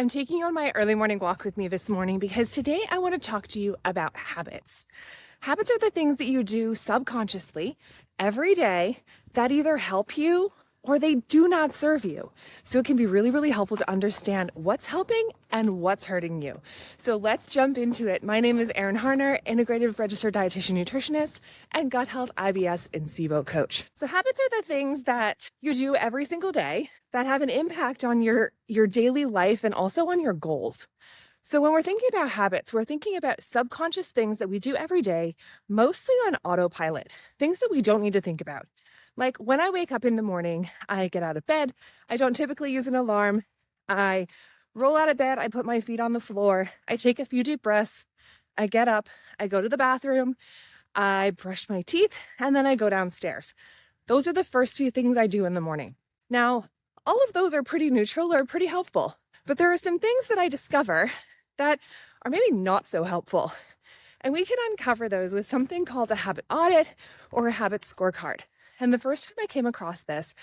I'm taking you on my early morning walk with me this morning because today I want to talk to you about habits. Habits are the things that you do subconsciously every day that either help you or they do not serve you. So it can be really, really helpful to understand what's helping and what's hurting you. So let's jump into it. My name is Erin Harner, integrative registered dietitian nutritionist and gut health IBS and SIBO coach. So habits are the things that you do every single day that have an impact on your daily life and also on your goals. So when we're thinking about habits, we're thinking about subconscious things that we do every day, mostly on autopilot, things that we don't need to think about. Like when I wake up in the morning, I get out of bed. I don't typically use an alarm. I roll out of bed. I put my feet on the floor. I take a few deep breaths. I get up. I go to the bathroom. I brush my teeth, and then I go downstairs. Those are the first few things I do in the morning. Now, all of those are pretty neutral or pretty helpful, but there are some things that I discover that are maybe not so helpful. And we can uncover those with something called a habit audit or a habit scorecard. And the first time I came across this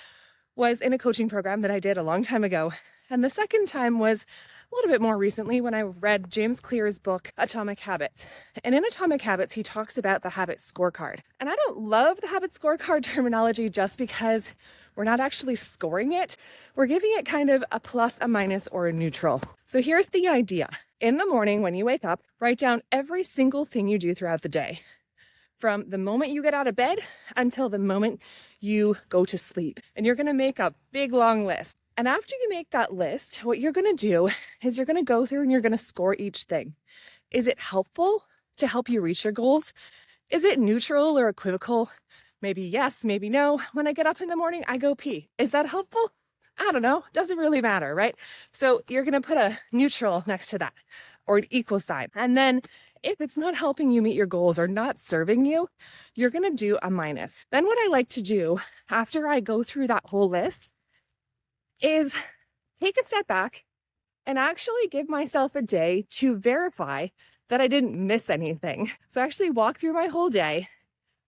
was in a coaching program that I did a long time ago. And the second time was a little bit more recently when I read James Clear's book, Atomic Habits. And in Atomic Habits, he talks about the habit scorecard. And I don't love the habit scorecard terminology just because we're not actually scoring it. We're giving it kind of a plus, a minus, or a neutral. So here's the idea. In the morning, when you wake up, write down every single thing you do throughout the day. From the moment you get out of bed until the moment you go to sleep. And you're going to make a big, long list. And after you make that list, what you're going to do is you're going to go through and you're going to score each thing. Is it helpful to help you reach your goals? Is it neutral or equivocal? Maybe yes, maybe no. When I get up in the morning, I go pee. Is that helpful? I don't know. Doesn't really matter, right? So you're going to put a neutral next to that or an equal sign. And then if it's not helping you meet your goals or not serving you, you're going to do a minus. Then what I like to do after I go through that whole list is take a step back and actually give myself a day to verify that I didn't miss anything. So actually walk through my whole day,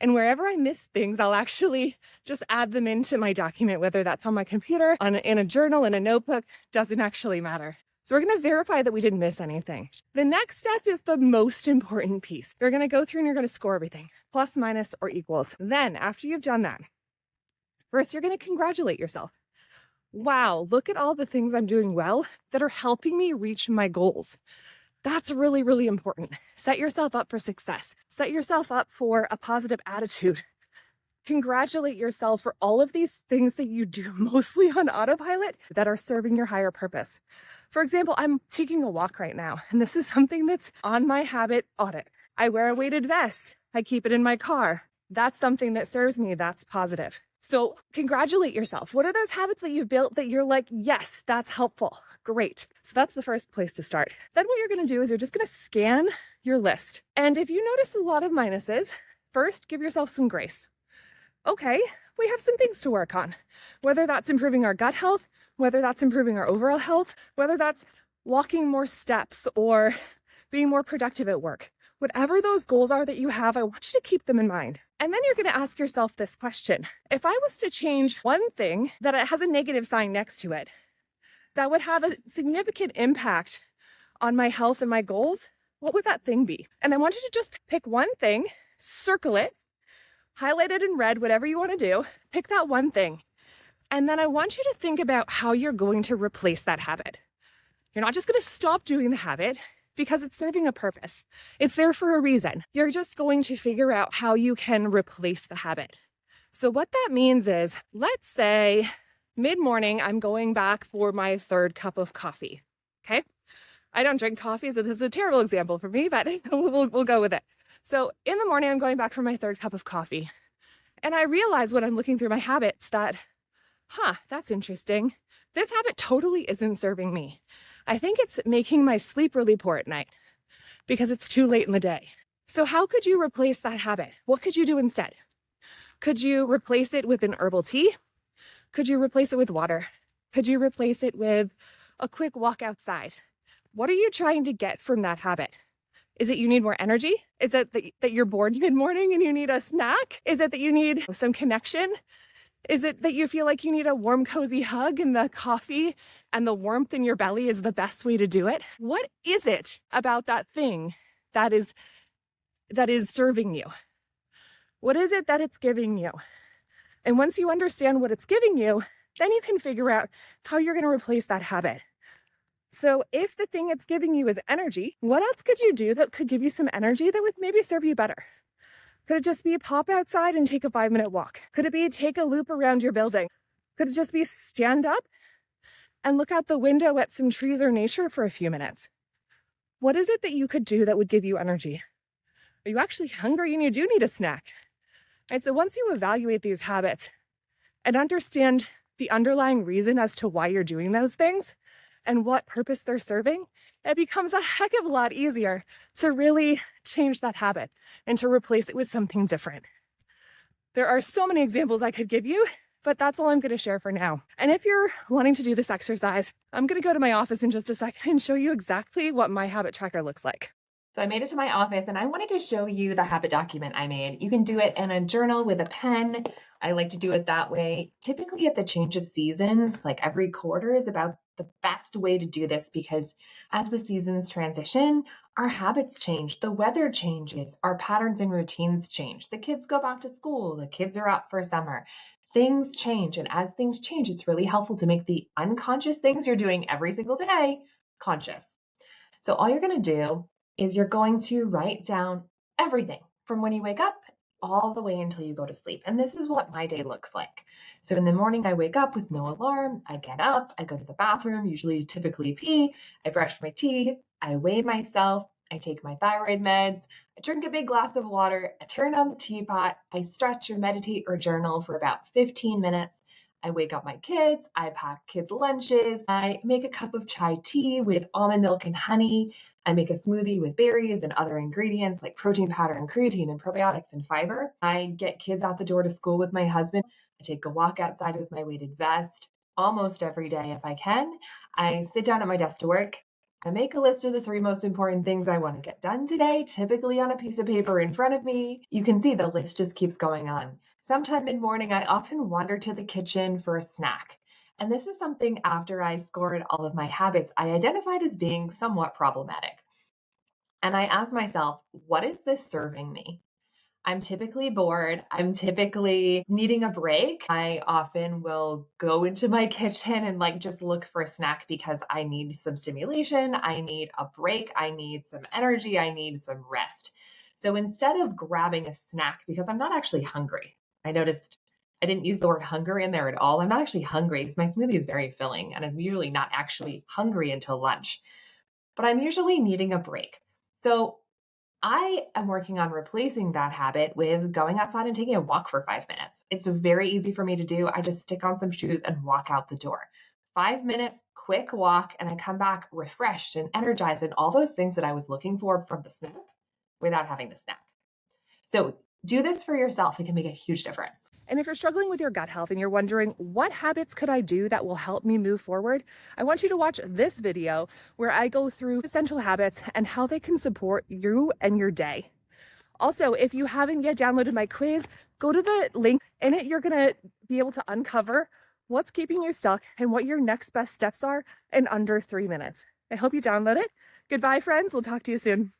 and wherever I miss things, I'll actually just add them into my document, whether that's on my computer, in a journal, in a notebook, doesn't actually matter. So we're going to verify that we didn't miss anything. The next step is the most important piece. You're going to go through and you're going to score everything, plus, minus, or equals. Then after you've done that, first you're going to congratulate yourself. Wow, look at all the things I'm doing well that are helping me reach my goals. That's really, really important. Set yourself up for success. Set yourself up for a positive attitude. Congratulate yourself for all of these things that you do mostly on autopilot that are serving your higher purpose. For example, I'm taking a walk right now, and this is something that's on my habit audit. I wear a weighted vest. I keep it in my car. That's something that serves me. That's positive. So congratulate yourself. What are those habits that you've built that you're like, yes, that's helpful? Great. So that's the first place to start. Then what you're going to do is you're just going to scan your list. And if you notice a lot of minuses, first, give yourself some grace. Okay, we have some things to work on, whether that's improving our gut health, whether that's improving our overall health, whether that's walking more steps or being more productive at work. Whatever those goals are that you have, I want you to keep them in mind. And then you're going to ask yourself this question. If I was to change one thing that it has a negative sign next to it, that would have a significant impact on my health and my goals, what would that thing be? And I want you to just pick one thing, circle it, highlight it in red, whatever you want to do, pick that one thing. And then I want you to think about how you're going to replace that habit. You're not just going to stop doing the habit because it's serving a purpose. It's there for a reason. You're just going to figure out how you can replace the habit. So what that means is, let's say mid-morning, I'm going back for my third cup of coffee. Okay. I don't drink coffee, so this is a terrible example for me, but we'll go with it. So in the morning, I'm going back for my third cup of coffee. And I realize when I'm looking through my habits that, that's interesting. This habit totally isn't serving me. I think it's making my sleep really poor at night because it's too late in the day. So how could you replace that habit? What could you do instead? Could you replace it with an herbal tea? Could you replace it with water? Could you replace it with a quick walk outside? What are you trying to get from that habit? Is it you need more energy? Is it that you're bored mid-morning and you need a snack? Is it that you need some connection? Is it that you feel like you need a warm, cozy hug and the coffee and the warmth in your belly is the best way to do it? What is it about that thing that is serving you? What is it that it's giving you? And once you understand what it's giving you, then you can figure out how you're going to replace that habit. So if the thing it's giving you is energy, what else could you do that could give you some energy that would maybe serve you better? Could it just be pop outside and take a 5-minute walk? Could it be take a loop around your building? Could it just be stand up and look out the window at some trees or nature for a few minutes? What is it that you could do that would give you energy? Are you actually hungry and you do need a snack? And so once you evaluate these habits and understand the underlying reason as to why you're doing those things and what purpose they're serving, it becomes a heck of a lot easier to really change that habit and to replace it with something different. There are so many examples I could give you, but that's all I'm going to share for now. And if you're wanting to do this exercise, I'm going to go to my office in just a second and show you exactly what my habit tracker looks like. So I made it to my office and I wanted to show you the habit document I made. You can do it in a journal with a pen. I like to do it that way. Typically at the change of seasons, like every quarter is about the best way to do this because as the seasons transition, our habits change, the weather changes, our patterns and routines change. The kids go back to school, the kids are up for summer. Things change. And as things change, it's really helpful to make the unconscious things you're doing every single day conscious. So all you're going to do is you're going to write down everything from when you wake up all the way until you go to sleep. And this is what my day looks like. So in the morning, I wake up with no alarm. I get up, I go to the bathroom, typically pee. I brush my teeth. I weigh myself. I take my thyroid meds. I drink a big glass of water. I turn on the teapot. I stretch or meditate or journal for about 15 minutes. I wake up my kids. I pack kids' lunches. I make a cup of chai tea with almond milk and honey. I make a smoothie with berries and other ingredients like protein powder and creatine and probiotics and fiber. I get kids out the door to school with my husband. I take a walk outside with my weighted vest almost every day if I can. I sit down at my desk to work. I make a list of the 3 most important things I want to get done today, typically on a piece of paper in front of me. You can see the list just keeps going on. Sometime mid-morning, I often wander to the kitchen for a snack. And this is something after I scored all of my habits, I identified as being somewhat problematic. And I asked myself, what is this serving me? I'm typically bored. I'm typically needing a break. I often will go into my kitchen and just look for a snack because I need some stimulation. I need a break. I need some energy. I need some rest. So instead of grabbing a snack, because I'm not actually hungry, I noticed I didn't use the word hunger in there at all. I'm not actually hungry because my smoothie is very filling and I'm usually not actually hungry until lunch, but I'm usually needing a break. So I am working on replacing that habit with going outside and taking a walk for 5 minutes. It's very easy for me to do. I just stick on some shoes and walk out the door. 5 minutes, quick walk, and I come back refreshed and energized and all those things that I was looking for from the snack without having the snack. So do this for yourself. It can make a huge difference. And if you're struggling with your gut health and you're wondering, what habits could I do that will help me move forward? I want you to watch this video where I go through essential habits and how they can support you and your day. Also, if you haven't yet downloaded my quiz, go to the link. In it, you're going to be able to uncover what's keeping you stuck and what your next best steps are in under 3 minutes. I hope you download it. Goodbye, friends. We'll talk to you soon.